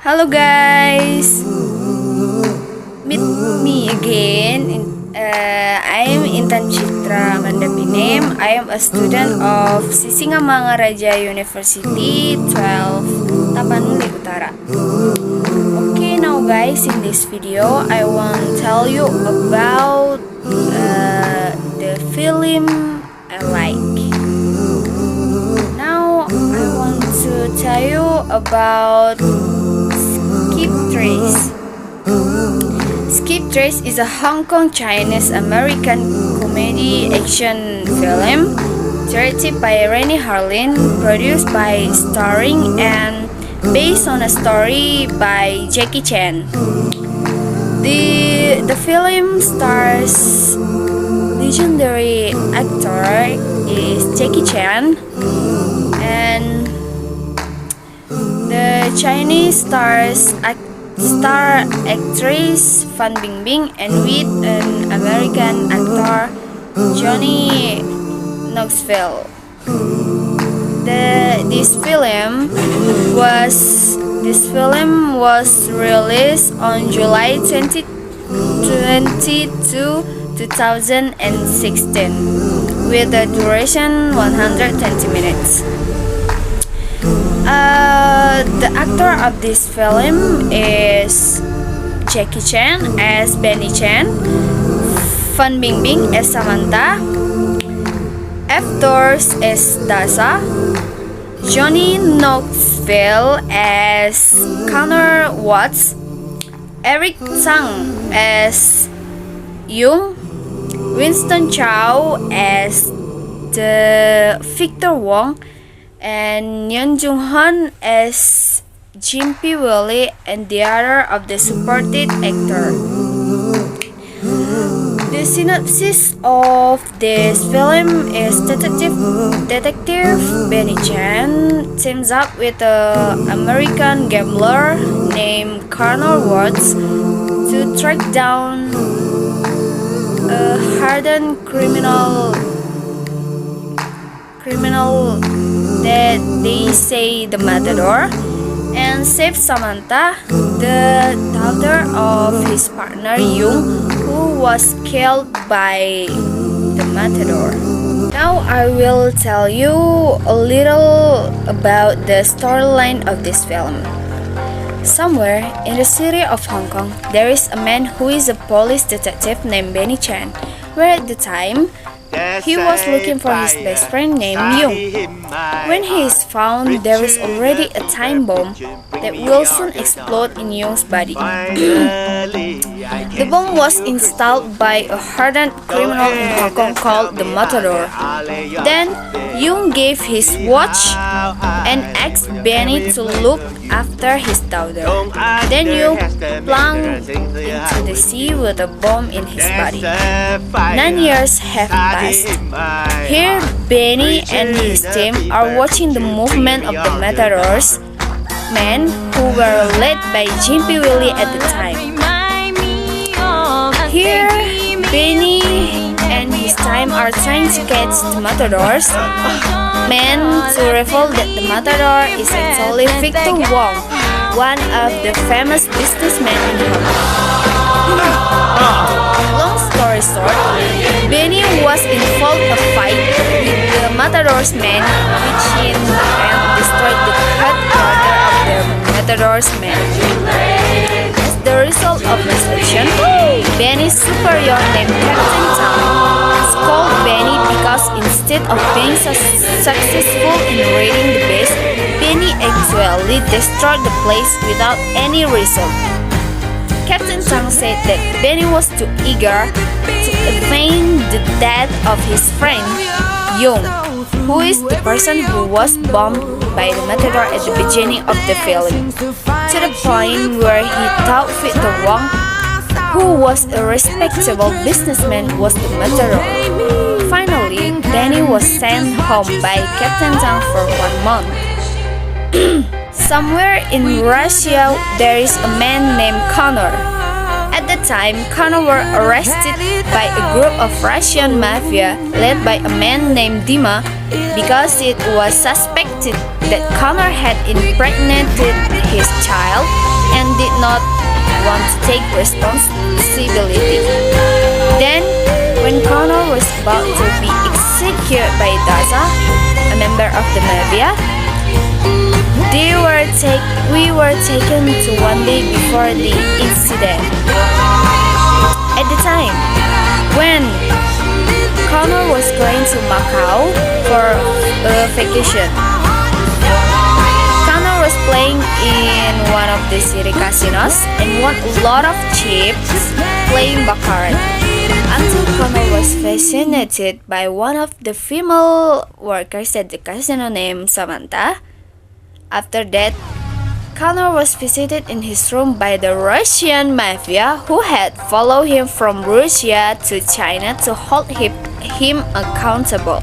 Hello guys, meet me again. I am Intan Citra Mandapinem. I am a student of Sisingamangaraja University 12 Tapanuli Utara. Okay, now guys, in this video I want to tell you about the film I like. Now I want to tell you about Skip Trace. Skip Trace is a Hong Kong Chinese-American comedy action film directed by Rennie Harlin, produced by starring and based on a story by Jackie Chan. The film stars legendary actor is Jackie Chan and the Chinese star actress Fan Bingbing and with an American actor Johnny Knoxville. This film was released on July 22, 2016 with a duration 120 minutes. The actor of this film is Jackie Chan as Benny Chan, Fan Bingbing as Samantha, F. Dors as Dasa, Johnny Knoxville as Connor Watts, Eric Tsang as Yung, Winston Chow as the Victor Wong, and Yeon Jung Hoon as Jimpy Willie and the other of the supporting actor. The synopsis of this film is Detective Benny Chan teams up with an American gambler named Connor Watts to track down a hardened criminal that they say the Matador, and save Samantha, the daughter of his partner Yung, who was killed by the Matador. Now I will tell you a little about the storyline of this film. Somewhere in the city of Hong Kong, there is a man who is a police detective named Benny Chan, where at the time he was looking for his best friend named Yung. When he is found, there is already a time bomb that will soon explode in Yung's body. The bomb was installed by a hardened criminal in Hong Kong called the Matador. Then Yung gave his watch and asked Benny to look after his daughter. Then Yung plunged into the sea with a bomb in his body. 9 years have passed. Here, Benny and his team are watching the movement of the Matadors, men who were led by Jimpy Willie at the time. Here, Benny and his team are trying to catch the Matadors, men to reveal that the Matador is actually Victor Wong, one of the famous businessmen in Hong Kong. Long story short, Benny was involved in a fight with the Matador's men, which in the end destroyed the headquarters of the Matador's men. As the result of this action, Benny's superior named Captain Tang scolded Benny because instead of being successful in raiding the base, Benny actually destroyed the place without any result. Captain Tang said that Benny was too eager to avenge the death of his friend, Yung, who is the person who was bombed by the Matador at the beginning of the film, to the point where he thought Victor Wong, who was a respectable businessman, was the Matador. Finally, Benny was sent home by Captain Tang for 1 month. Somewhere in Russia, there is a man named Connor. At the time, Connor were arrested by a group of Russian mafia led by a man named Dima because it was suspected that Connor had impregnated his child and did not want to take responsibility. Then, when Connor was about to be executed by Daza, a member of the mafia, we were taken to one day before the incident. At the time, when Connor was going to Macau for a vacation, Connor was playing in one of the city casinos and won a lot of chips playing baccarat. Until Connor was fascinated by one of the female workers at the casino named Samantha. After that, Connor was visited in his room by the Russian mafia who had followed him from Russia to China to hold him accountable.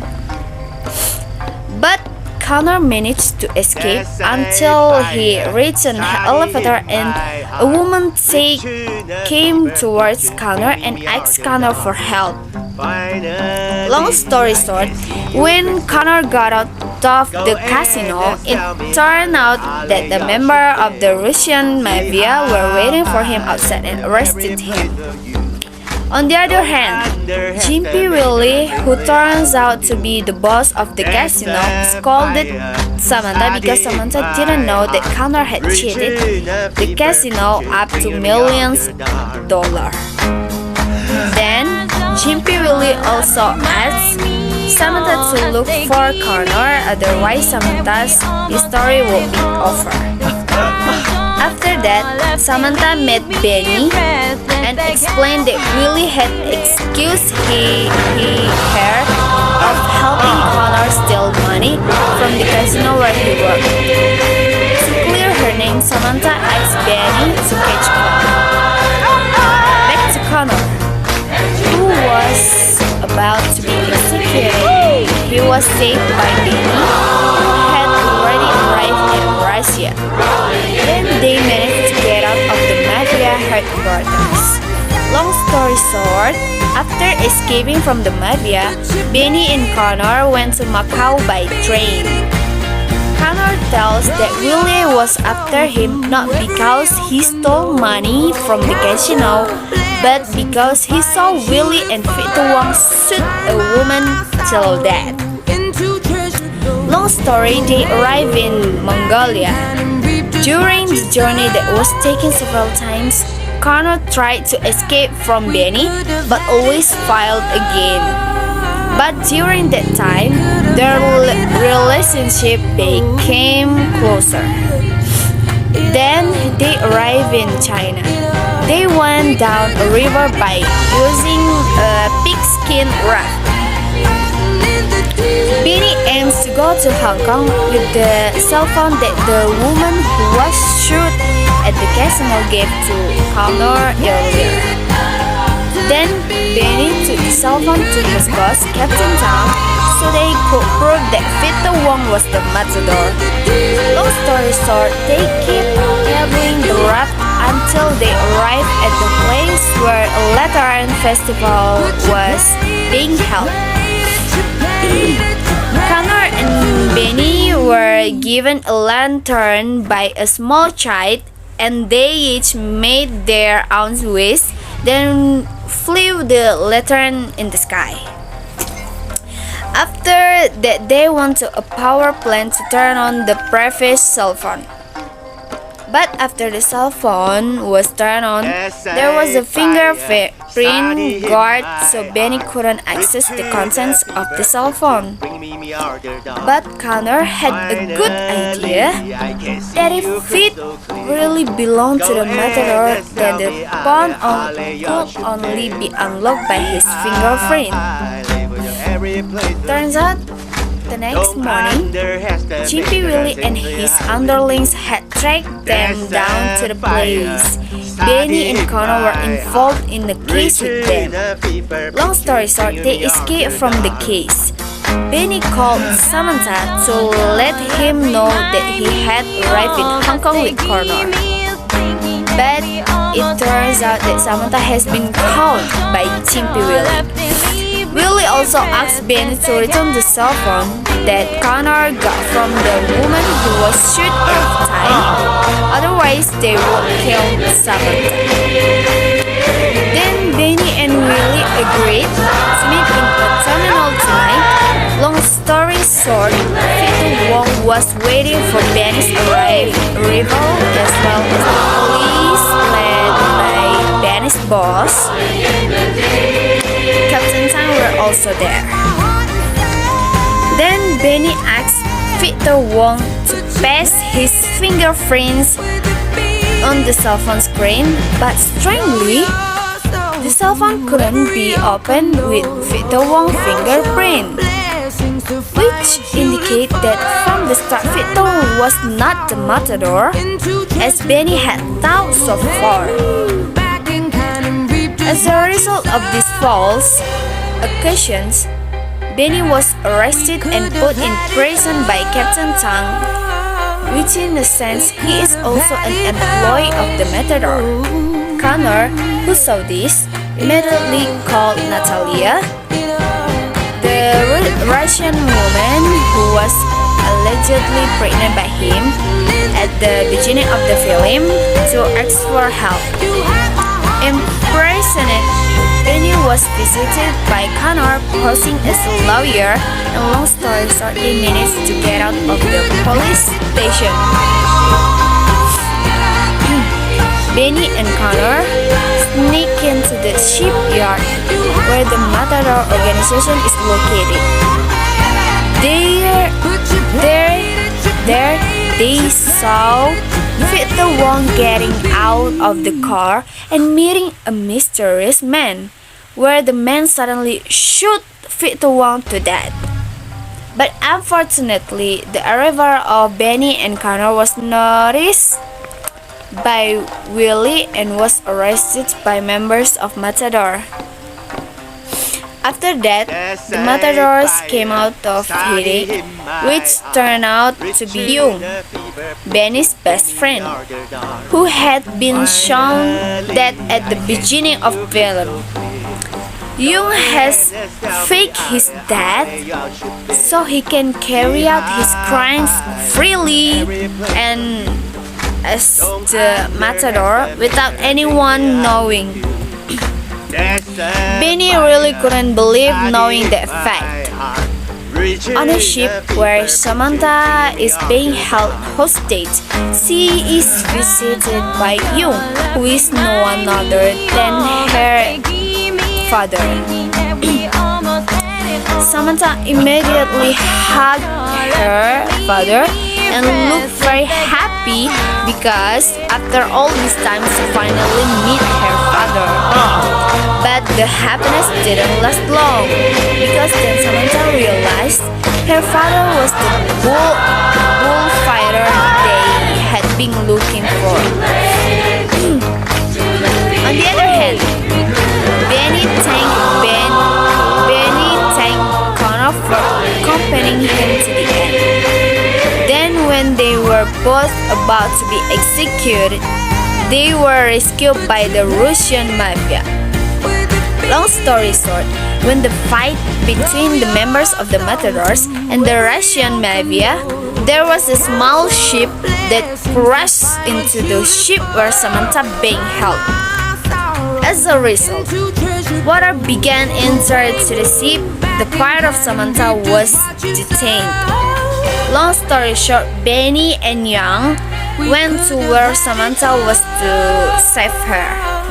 But Connor managed to escape until he reached an elevator and a woman came towards Connor and asked Connor for help. Long story short, when Connor got out of the casino, it turned out that the member of the Russian mafia were waiting for him outside and arrested him. On the other hand, Jimpy Willie, who turns out to be the boss of the casino, scolded Samantha because Samantha didn't know that Connor had cheated the casino up to millions of dollars. Then, Jimpy Willie also asked Samantha to look for Connor, otherwise Samantha's story would be over. After that, Samantha met Benny and explained that Willie had excused her of helping Connor steal money from the casino where he worked. To clear her name, Samantha asked Benny to catch Connor. Back to Connor, who was about to be executed. He was saved by Benny, who had already arrived in Russia. Then they managed to get out of the mafia headquarters. Long story short, after escaping from the mafia, Benny and Connor went to Macau by train. Connor tells that Willie was after him not because he stole money from the casino, but because he saw Willie and Victor Wong shoot a woman till death. Long story, they arrive in Mongolia. During the journey that was taken several times, Connor tried to escape from Benny, but always failed again. But during that time, their relationship became closer. Then they arrived in China. They went down a river by using a pigskin raft. Benny aims to go to Hong Kong with the cell phone that the woman who was shot at the casino gave to Connor earlier. Then Benny took the cell phone to his boss, Captain Tang, so they could prove that Victor Wong was the matador. Long story short, they keep paddling the raft until they arrived at the place where a lantern festival was being held. Connor and Benny were given a lantern by a small child, and they each made their own wish, then flew the lantern in the sky. After that, they went to a power plant to turn on the previous cell phone. But after the cell phone was turned on, there was a fingerprint guard, so Benny couldn't access the contents of the cell phone. But Connor had a good idea that if it really belonged to the matador, then the phone could only be unlocked by his fingerprint. Turns out, the next morning, Jimpy Willie and his underlings had tracked them down to the place. Benny and Connor were involved in the case with them. Long story short, they escaped from the case. Benny called Samantha to let him know that he had arrived in Hong Kong with Connor. But it turns out that Samantha has been caught by Chimpy Willie. Willie also asks Benny to return the cell phone that Connor got from the woman who was shot at the time, otherwise they would kill Samantha. Then Benny and Willie agreed to meet in a terminal tonight. Long story short, Vito Wong was waiting for Benny's arrival as well as the police led by Benny's boss. Captain Tang were also there. Then Benny asked Victor Wong to paste his fingerprints on the cell phone screen, but strangely, the cell phone couldn't be opened with Victor Wong's fingerprint, which indicate that from the start Victor was not the matador, as Benny had thought so far. As a result of these false accusations, Benny was arrested and put in prison by Captain Tang, which in a sense he is also an employee of the matador. Connor, who saw this, immediately called Natalia, the Russian woman who was allegedly pregnant by him at the beginning of the film, to ask for help. Imprisoned, Benny was visited by Connor posing as a lawyer, and long story short, he managed to get out of the police station. Benny and Connor sneak into the shipyard where the Matador organization is located. There they saw Victor Wong getting out of the car and meeting a mysterious man, where the man suddenly shot Victor Wong to death. But unfortunately, the arrival of Benny and Connor was noticed by Willie and was arrested by members of Matador. After that, the Matadors came out of hiding, which turned out to be Jung, Benny's best friend, who had been shown dead at the beginning of the film. Jung has faked his death so he can carry out his crimes freely and as the Matador without anyone knowing. Benny really couldn't believe knowing that fact. On a ship where Samantha is being held hostage, she is visited by Jung, who is no one other than her father. Samantha immediately hugged her father and looked very happy because after all this time she finally meet her father. But the happiness didn't last long, because then Samantha realized her father was the bullfighter they had been looking for. On the other hand, Benny thanked Connor for accompanying him to the end. Then when they were both about to be executed, they were rescued by the Russian mafia. Long story short, when the fight between the members of the Matadors and the Russian mafia, there was a small ship that crashed into the ship where Samantha being held. As a result, water began entering to the ship. The part of Samantha was detained. Long story short, Benny and Young went to where Samantha was to save her.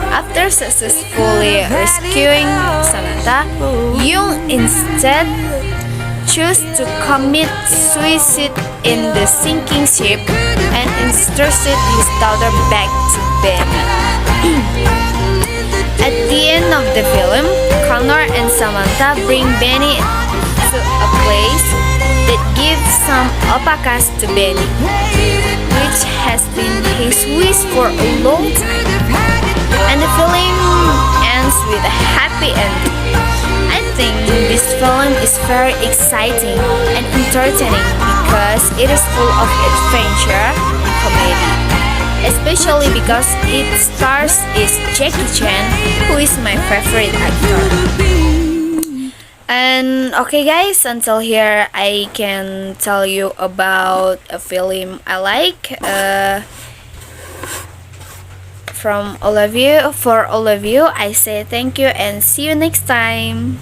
After successfully rescuing Samantha, Young instead chose to commit suicide in the sinking ship and entrusted his daughter back to Benny. At the end of the film, Connor and Samantha bring Benny to a place that gives some alpacas to Benny, which has been his wish for a long time. And the film ends with a happy ending. I think this film is very exciting and entertaining because it is full of adventure and comedy, especially especially because its stars is Jackie Chan, who is my favorite actor. And okay guys, until here I can tell you about a film I like. From all of you, for all of you, I say thank you and see you next time.